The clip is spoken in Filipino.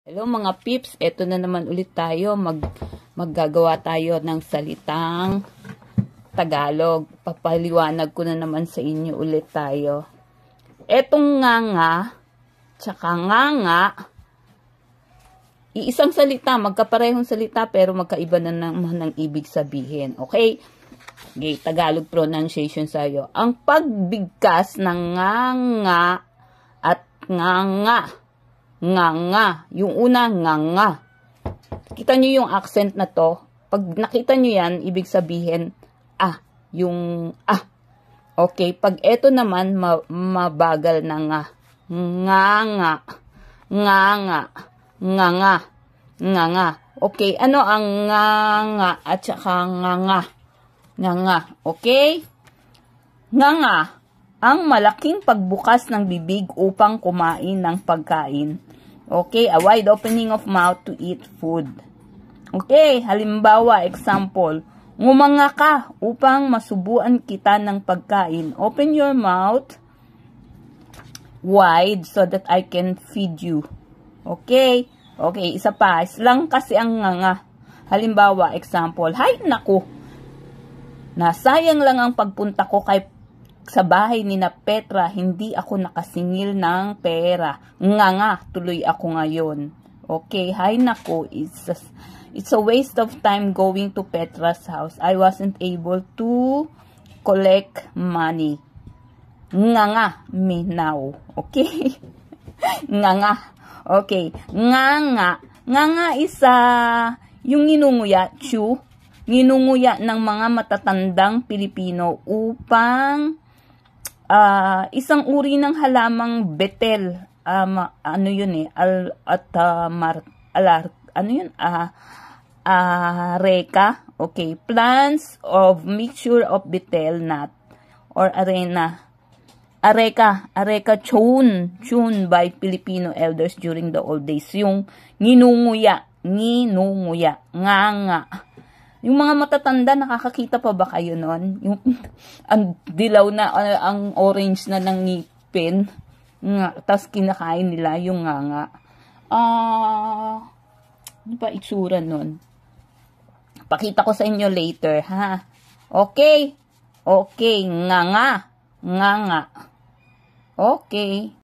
Hello mga pips, eto na naman ulit tayo, maggagawa tayo ng salitang Tagalog. Papaliwanag ko na naman sa inyo ulit tayo. Etong nga, tsaka nga, iisang salita, magkaparehong salita pero magkaiba na naman ng ibig sabihin. Okay? Okay, Tagalog pronunciation sa'yo. Ang pagbigkas ng nga at nga. Yung una, nga. Kita nyo yung accent na to. Pag nakita nyo yan, ibig sabihin, yung. Okay, pag eto naman, mabagal na nga. Nga. Okay, ano ang nga at saka nga. Okay? Nga. Ang malaking pagbukas ng bibig upang kumain ng pagkain. Okay, a wide opening of mouth to eat food. Okay, halimbawa, example, ngumanga ka upang masubuan kita ng pagkain. Open your mouth wide so that I can feed you. Okay, isa pa, slang kasi ang nga. Halimbawa, example, hay naku, nasayang lang ang pagpunta ko sa bahay ni na Petra, hindi ako nakasingil ng pera. Nga, tuloy ako ngayon. Okay, hay nako, it's a waste of time going to Petra's house. I wasn't able to collect money. Nga, me now. Okay? Nga. Okay, nga isa, yung nginunguya, nginunguya ng mga matatandang Pilipino upang isang uri ng halamang betel, reka, okay, plants of mixture of betel nut or areka chun by Filipino elders during the old days. Yung nginunguya, nga. Yung mga matatanda, nakakakita pa ba kayo nun? Yung ang dilaw na, ang orange na ng ngipin. Tapos kinakain nila yung nga. Ano pa itsura nun? Pakita ko sa inyo later, ha? Okay, nga. Okay.